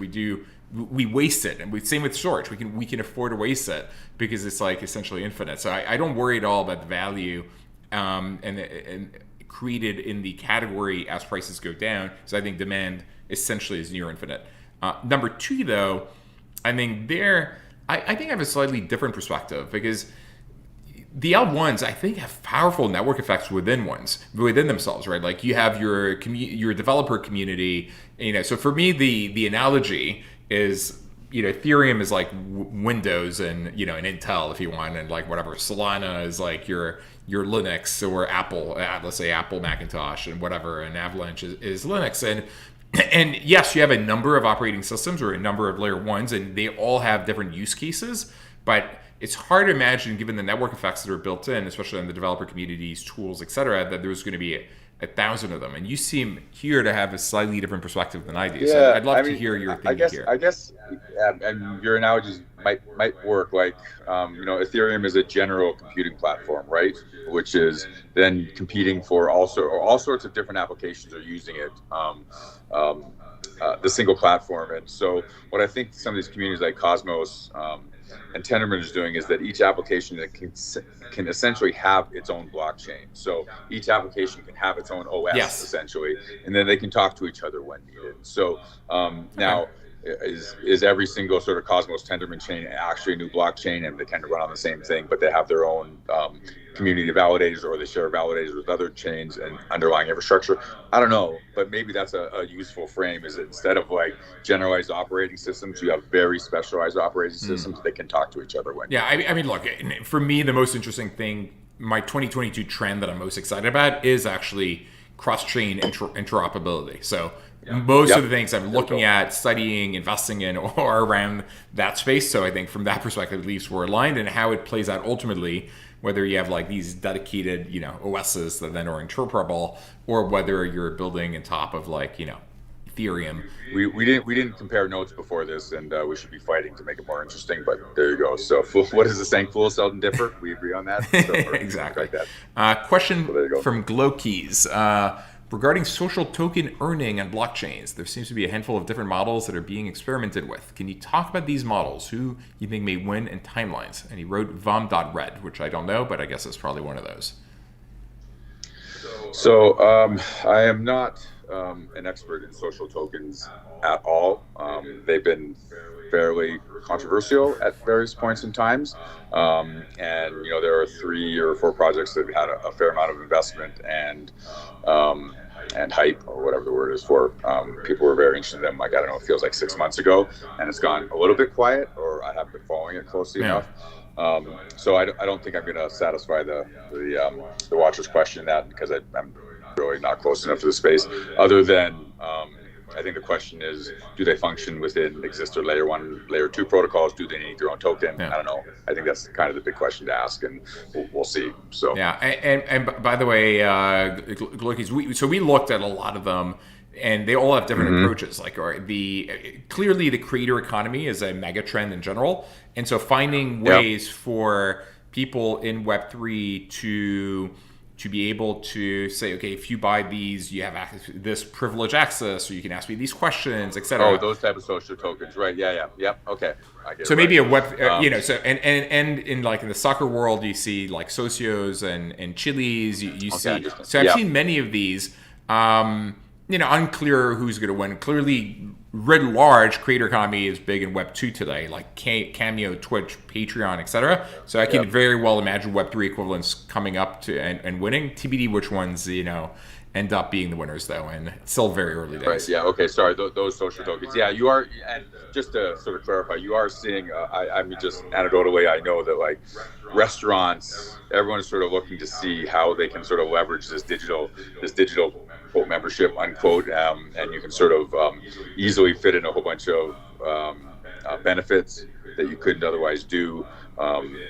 we waste it. And same with storage. We can afford to waste it because it's like essentially infinite. So I don't worry at all about the value and created in the category as prices go down. So I think demand essentially is near infinite. Number two, though, I think I think I have a slightly different perspective because the L1s, I think, have powerful network effects within themselves, right? Like you have your developer community. So for me, the analogy is, Ethereum is like Windows and an Intel, if you want, and like whatever. Solana is like your Linux, or Apple, let's say Apple Macintosh, and whatever, and Avalanche is Linux. And yes, you have a number of operating systems or a number of layer ones, and they all have different use cases. But it's hard to imagine, given the network effects that are built in, especially in the developer communities, tools, etc., that there's going to be 1,000 of them. And you seem here to have a slightly different perspective than I do. So I'd love to hear your thinking here.
I guess and your analogies might work. Like, Ethereum is a general computing platform, right? Which is then competing for all sorts of different applications are using it. The single platform. And so what I think some of these communities like Cosmos and Tendermint is doing is that each application can essentially have its own blockchain. So each application can have its own OS, essentially, and then they can talk to each other when needed. So now, is every single sort of Cosmos Tendermint chain actually a new blockchain, and they kind of run on the same thing, but they have their own community validators, or they share validators with other chains and underlying infrastructure? I don't know, but maybe that's a useful frame, is that instead of like generalized operating systems, you have very specialized operating systems that can talk to each other when
I mean, look, for me, the most interesting thing, my 2022 trend that I'm most excited about is actually cross-chain interoperability. So most of the things I'm looking at, studying, investing in are around that space. So I think from that perspective, at least, we're aligned, and how it plays out ultimately, whether you have like these dedicated, OSs that then are interoperable, or whether you're building on top of like, Ethereum.
We didn't compare notes before this, and we should be fighting to make it more interesting. But there you go. So what is the saying? Fools seldom differ. We agree on that. So,
exactly.
Like that.
Question from Glowkeys. Regarding social token earning on blockchains, there seems to be a handful of different models that are being experimented with. Can you talk about these models, who you think may win, and timelines? And he wrote vom.red, which I don't know, but I guess it's probably one of those.
So I am not an expert in social tokens at all. They've been fairly controversial at various points in times. And, there are 3 or 4 projects that have had a fair amount of investment and hype, or whatever the word is for. People were very interested in them, like, I don't know, it feels like 6 months ago, and it's gone a little bit quiet, or I haven't been following it closely enough. So I don't think I'm going to satisfy the watcher's question in that, because I'm really not close enough to the space, other than I think the question is, do they function within existing layer 1, layer 2 protocols? Do they need their own token? I don't know. I think that's kind of the big question to ask, and we'll see. So
and by the way, we looked at a lot of them, and they all have different approaches. Like, clearly the creator economy is a mega trend in general, and so finding ways for people in Web3 to be able to say, okay, if you buy these, you have access to this privileged access, or you can ask me these questions, etc.
Oh, those type of social tokens, right? Yep. Okay, I get
so
it.
Maybe a web, So and in like in the soccer world, you see like socios and chilies. You see. So I've seen many of these. unclear who's going to win. Clearly, writ large, creator economy is big in Web2 today, like Cameo, Twitch, Patreon, etc. So I can very well imagine Web3 equivalents coming up to and winning. TBD which ones, end up being the winners, though, and it's still very early days.
Right. Yeah. Okay. Sorry. Those social tokens. Yeah. You are, and just to sort of clarify, you are seeing. I mean, just anecdotally, I know that like restaurants, everyone is sort of looking to see how they can sort of leverage this digital quote membership unquote, and you can sort of easily fit in a whole bunch of benefits that you couldn't otherwise do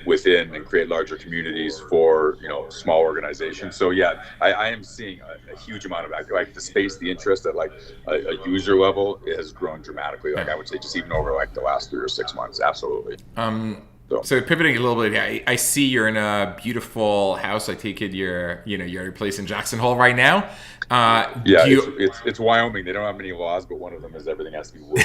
within, and create larger communities for small organizations. So yeah, I am seeing a huge amount of like the space, the interest at like a user level has grown dramatically. Like I would say, just even over like the last 3 or 6 months, absolutely.
So pivoting a little bit, I see you're in a beautiful house. I take it you're at your place in Jackson Hole right now.
It's Wyoming. They don't have many laws, but one of them is everything has to be wood.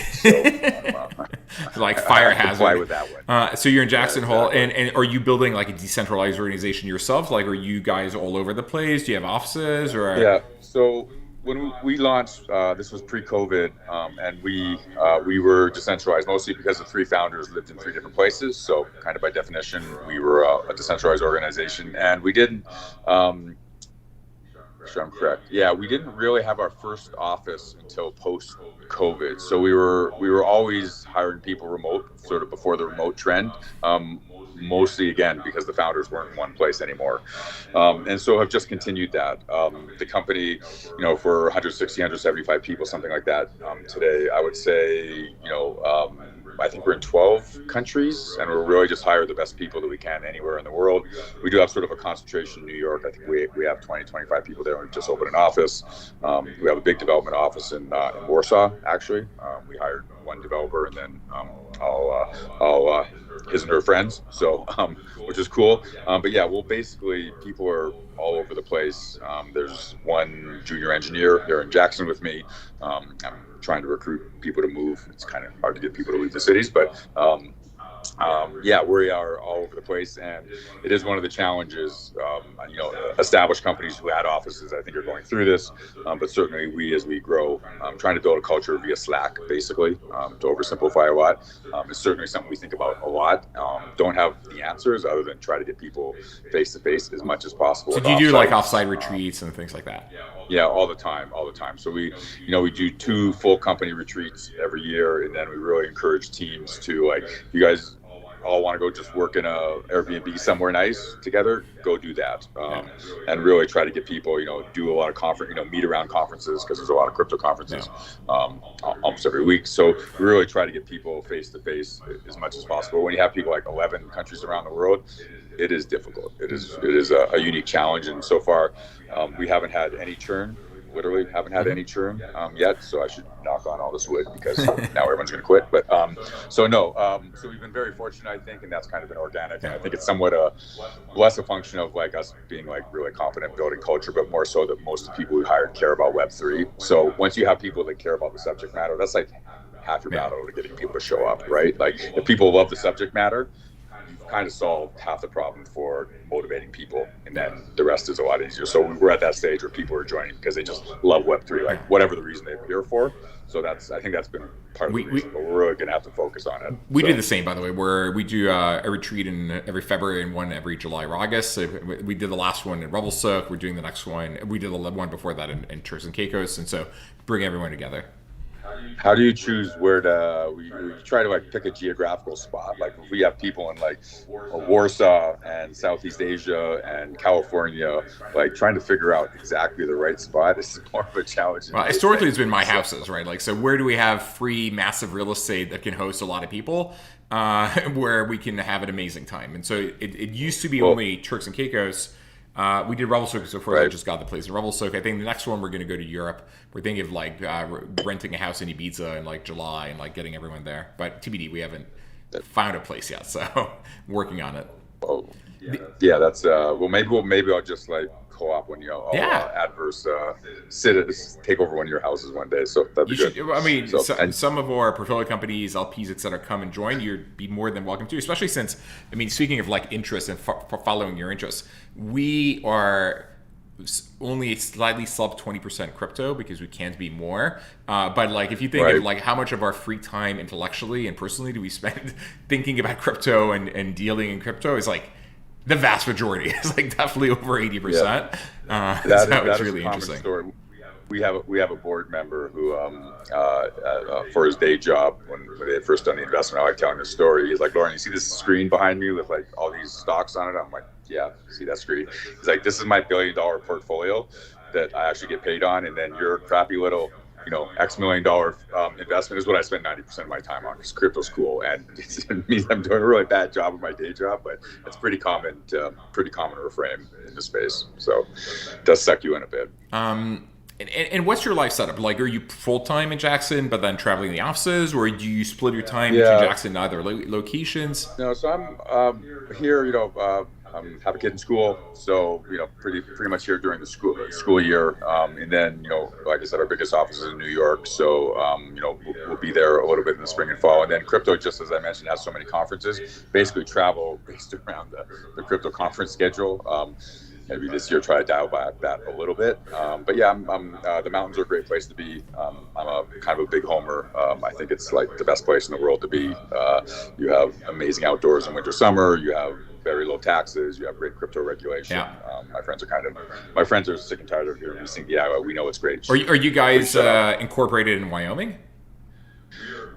So
like fire hazard.
Comply with that one.
So you're in Jackson Hole, and are you building like a decentralized organization yourself? Like, are you guys all over the place? Do you have offices or?
Yeah. So when we launched, this was pre-COVID, and we were decentralized mostly because the 3 founders lived in 3 different places. So kind of by definition, we were a decentralized organization, and we didn't. Sure, I'm correct. Yeah, we didn't really have our first office until post-COVID. So we were always hiring people remote, sort of before the remote trend. Mostly again because the founders weren't in one place anymore, and so have just continued that. The company, for 160, 175 people, something like that. Today, I would say, I think we're in 12 countries, and we're really just hire the best people that we can anywhere in the world. We do have sort of a concentration in New York. I think we have 20, 25 people there. We just opened an office. We have a big development office in Warsaw, actually. We hired 1 developer, and then all his and her friends, so which is cool. But yeah, well, basically, people are all over the place. There's 1 junior engineer here in Jackson with me. I'm trying to recruit people to move. It's kind of hard to get people to leave the cities, but yeah, we are all over the place, and it is one of the challenges. Established companies who had offices, I think, are going through this, but certainly as we grow, trying to build a culture via Slack, basically, to oversimplify a lot, is certainly something we think about a lot. Don't have the answers other than try to get people face to face as much as possible.
So do you do like offsite retreats and things like that?
Yeah, all the time. So we do 2 full company retreats every year, and then we really encourage teams to, like, you guys all want to go just work in a Airbnb somewhere nice together, go do that. And really try to get people, do a lot of meet around conferences, because there's a lot of crypto conferences almost every week. So we really try to get people face to face as much as possible. When you have people like 11 countries around the world, it is difficult. It is a unique challenge, and so far we haven't had any churn. Literally haven't had any churn yet, so I should knock on all this wood, because now everyone's going to quit. But so we've been very fortunate, I think, and that's kind of been organic. And I think it's somewhat less a function of like us being like really confident building culture, but more so that most of the people we hired care about Web3. So once you have people that care about the subject matter, that's like half your battle to getting people to show up, right? Like, if people love the subject matter, kind of solved half the problem for motivating people, and then the rest is a lot easier. So we're at that stage where people are joining because they just love Web3, like whatever the reason they're here for. So I think that's been part of the reason, but we're really going to have to focus on it.
We do the same, by the way, where we do a retreat in every February and one every July or August. So we did the last one in Revelstoke. We're doing the next one. We did the one before that in Turks and Caicos, and so bring everyone together.
How do you choose where to? We try to like pick a geographical spot. Like, if we have people in like Warsaw and Southeast Asia and California, like trying to figure out exactly the right spot is more of a challenge.
Well, historically, it's been my houses, right? Like, so where do we have free, massive real estate that can host a lot of people, where we can have an amazing time? And so it used to be only Turks and Caicos. We did Revelstoke, so far I just got the place in Revelstoke. I think the next one we're going to go to Europe. We're thinking of like renting a house in Ibiza in like July and like getting everyone there. But TBD, we haven't found a place yet, so working on it.
Oh, yeah, that's well. Maybe I'll just like co-op when adverse take over one of your houses one day. So that'd be good.
I mean, some of our portfolio companies, LPs, etc., come and join. You'd be more than welcome to, especially since, I mean, speaking of like interest and following your interests, we are only slightly sub 20% crypto because we can't be more. But like, if you think of
Right.
like how much of our free time intellectually and personally do we spend thinking about crypto and dealing in crypto, is like the vast majority. It's like definitely over
Yeah.
80%. So
That
it's
is a
really
common
interesting.
story. We have a board member who, for his day job, when they had first done the investment, I like telling this story. He's like, Lorien, you see this screen behind me with like all these stocks on it? I'm like, yeah, see that screen? He's like, this is my $1 billion portfolio that I actually get paid on, and then your crappy little, X million dollar investment is what I spend 90% of my time on, because crypto's cool, and it means I'm doing a really bad job of my day job, but it's pretty common refrain in the space. So it does suck you in a bit.
And what's your life setup? Like, are you full time in Jackson, but then traveling the offices, or do you split your time between
Yeah,
Jackson and other locations?
no, so I'm here. Have a kid in school, so pretty much here during the school year, and then like I said, our biggest office is in New York, so we'll be there a little bit in the spring and fall, and then crypto, just as I mentioned, has so many conferences. Basically, travel based around the crypto conference schedule. Maybe this year try to dial back that a little bit. But yeah, the mountains are a great place to be. I'm a kind of a big homer. I think it's like the best place in the world to be. You have amazing outdoors in winter, summer. You have very low taxes. You have great crypto regulation.
Yeah.
My friends are sick and tired of hearing me sing. Yeah, we know it's great.
Are you
Please
guys
shut up.
incorporated in Wyoming?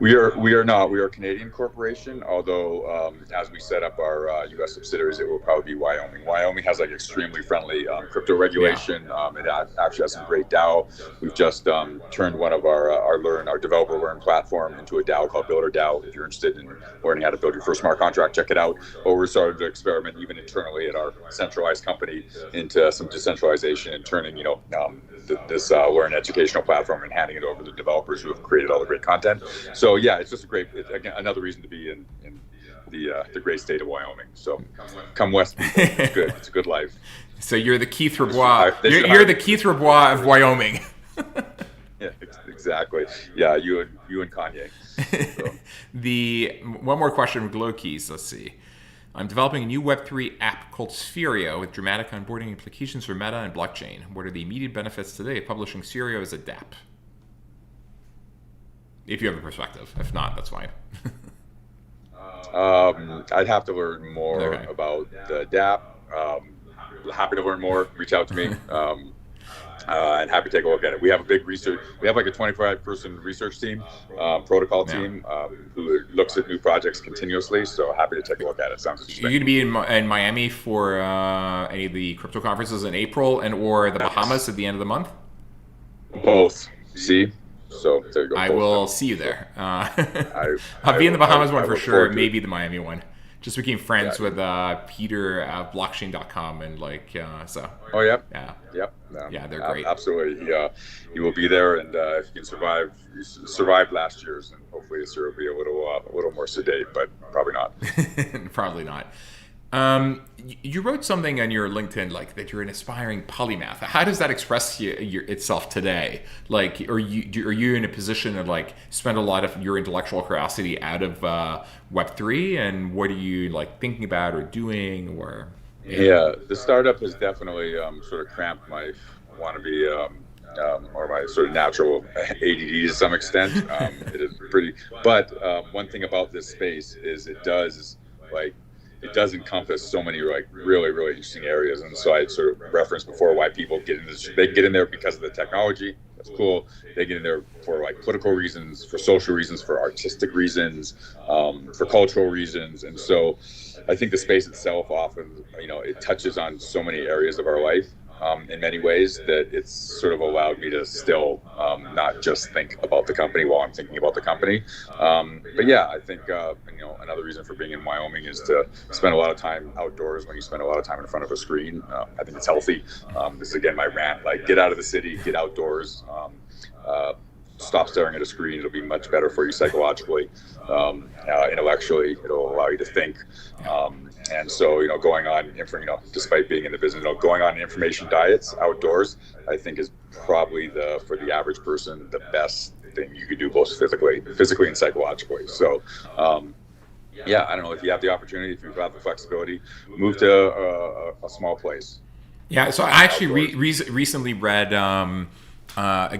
We are not. We are a Canadian corporation, although as we set up our U.S. subsidiaries, it will probably be Wyoming. Wyoming has like extremely friendly crypto
Yeah.
regulation. It actually has some great DAO. We've just turned one of our developer Learn platform into a DAO called Builder DAO. If you're interested in learning how to build your first smart contract, check it out. But we're starting to experiment even internally at our centralized company into some decentralization and turning this Learn educational platform and handing it over to the developers who have created all the great content. So yeah, it's just again, another reason to be in the great state of Wyoming. So come west, people. It's good. It's a good life.
So you're the Keith Rabois.
They should
You're
hire
the
me.
Keith Rabois of Wyoming.
Yeah, exactly. Yeah, you and Kanye. So.
The one more question from Glow Keys. Let's see. I'm developing a new Web3 app called Spherio with dramatic onboarding implications for Meta and blockchain. What are the immediate benefits today of publishing Spherio as a DApp? If you have a perspective. If not, that's fine.
I'd have to learn more
Okay.
about the DApp. Happy to learn more. Reach out to me. And happy to take a look at it. We have a big research. We have like a 25-person research team, protocol
Yeah.
team, who looks at new projects continuously. So happy to take a look at it. Sounds
You're
interesting.
going to be in Miami for any of the crypto conferences in April and or the Bahamas at the end of the month?
Both. See. So there you go.
I
both
will
now.
see you there.
I
I'll be in the Bahamas
I
one for
look
sure,
forward to it.
maybe the Miami one. Just became friends
Yeah.
with Peter at blockchain.com and so
Oh, yep.
yeah.
Yep.
Yeah, they're great.
Absolutely. He will be there, and if you can you survived last year's, and hopefully this year will be a little more sedate, but probably not.
Probably not. You wrote something on your LinkedIn like that you're an aspiring polymath. How does that express itself today? Like, are you in a position to like spend a lot of your intellectual curiosity out of Web3, and what are you like thinking about or doing or?
Yeah, the startup has definitely sort of cramped my wannabe or my sort of natural ADD to some extent. It is pretty, but one thing about this space is it does encompass so many like really really interesting areas, and so I sort of referenced before why people get in this. They get in there because of the technology. That's cool. They get in there for like political reasons, for social reasons, for artistic reasons, for cultural reasons, and so I think the space itself often, it touches on so many areas of our life in many ways that it's sort of allowed me to still not just think about the company while I'm thinking about the company. But yeah, I think another reason for being in Wyoming is to spend a lot of time outdoors when you spend a lot of time in front of a screen. I think it's healthy. This is again my rant: like get out of the city, get outdoors. Stop staring at a screen. It'll be much better for you psychologically, intellectually. It'll allow you to think. And so, going on, despite being in the business, going on information diets outdoors, I think is probably for the average person, the best thing you could do, both physically and psychologically. So, yeah, I don't know if you have the opportunity, if you've got the flexibility, move to a small place.
Yeah, so I actually
outdoors.
recently read a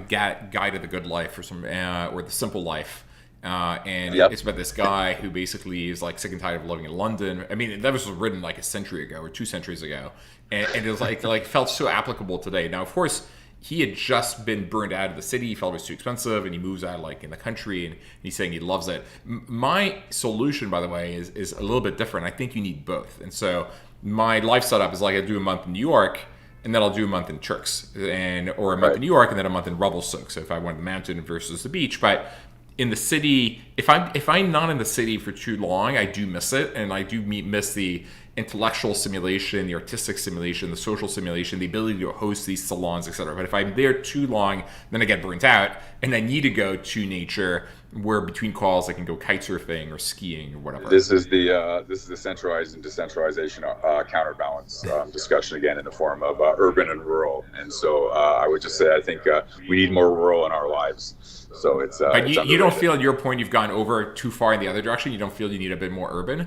Guide to the Good Life or some or the Simple Life, and
Yep.
it's about this guy who basically is like sick and tired of living in London. I mean, that was written like a century ago or 2 centuries ago, and it was like felt so applicable today. Now, of course, he had just been burned out of the city. He felt it was too expensive, and he moves out like in the country, and he's saying he loves it. My solution, by the way, is a little bit different. I think you need both, and so my life setup is like I do a month in New York, and then I'll do a month in Turks, or a month
Right.
in New York, and then a month in Revelstoke. So if I went to the mountain versus the beach, but in the city, if I'm not in the city for too long, I do miss it, and I do miss the intellectual stimulation, the artistic stimulation, the social stimulation, the ability to host these salons, etc. But if I'm there too long, then I get burnt out, and I need to go to nature where between calls I can go kite surfing or skiing or whatever.
This is the centralized and decentralization counterbalance discussion again in the form of urban and rural. And so I would just say I think we need more rural in our lives. So
But
it's
you don't
underrated.
feel at your point you've gone over too far in the other direction. You don't feel you need a bit more urban.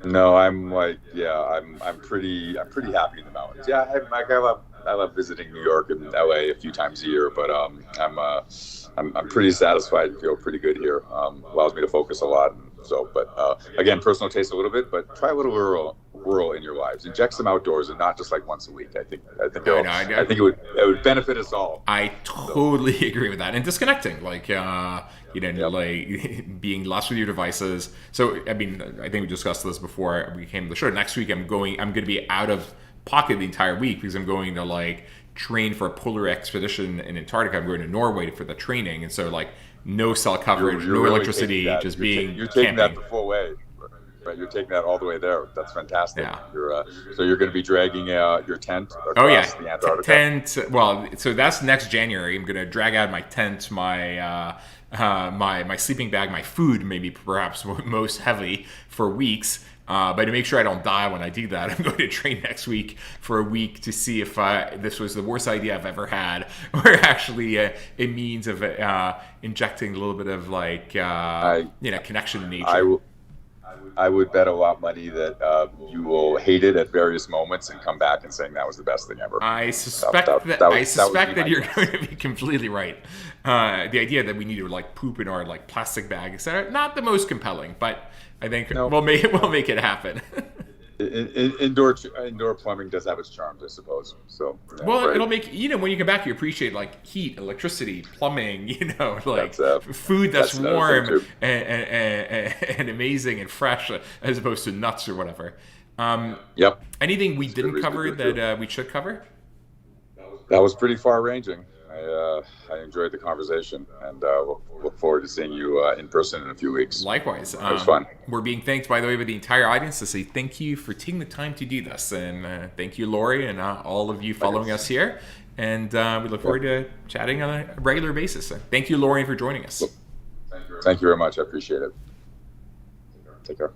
No, I'm like, yeah, I'm pretty happy in the mountains. Yeah, I love visiting New York and LA a few times a year, but I'm pretty satisfied and feel pretty good here. Allows me to focus a lot. So, but again, personal taste a little bit, but try a little rural in your lives. Inject some outdoors and not just like once a week.
I know.
I think it would benefit us all.
I
So,
totally agree with that. And disconnecting, like
yep.
like being less with your devices. So I mean, I think we discussed this before we came to the show. Next week, I'm going to be out of pocket the entire week because I'm going to like train for a polar expedition in Antarctica. I'm going to Norway for the training, and so like no cell coverage,
you're
no
really
electricity,
taking that.
just
You're
being
you're taking that
camping.
the full way. Right, you're taking that all the way there. That's fantastic.
Yeah.
So you're going to be dragging your tent
Oh yeah,
across the Antarctica.
tent. Well, so that's next January. I'm gonna drag out my tent, my sleeping bag, my food, maybe perhaps most heavy for weeks. But to make sure I don't die when I do that, I'm going to train next week for a week to see if this was the worst idea I've ever had, or actually a means of injecting a little bit of like
I
connection to
I
nature.
will. I would bet a lot of money that you will hate it at various moments and come back and saying that was the best thing ever.
I
That,
suspect
that,
that
that,
I
would, that would be
suspect that
my
you're
guess.
going to be completely right. The idea that we need to like poop in our like plastic bag, etc., not the most compelling, but I think
No,
we'll make it happen.
indoor plumbing does have its charms, I suppose. So yeah,
Well,
right.
it'll make when you come back, you appreciate like heat, electricity, plumbing. Like
That's
food that's
that's another thing
warm
too.
and amazing and fresh, as opposed to nuts or whatever.
Yep,
Anything we
it's a good
didn't
reason to
cover
do it too.
that we should cover?
That was pretty far ranging. I enjoyed the conversation and look forward to seeing you in person in a few weeks.
Likewise,
It was fun.
we're being thanked, by the way, by the entire audience to say thank you for taking the time to do this. And thank you, Lori, and all of you following us here. And we look forward to chatting on a regular basis. Thank you, Lori, for joining us.
Thank you very much. I appreciate it. Take care.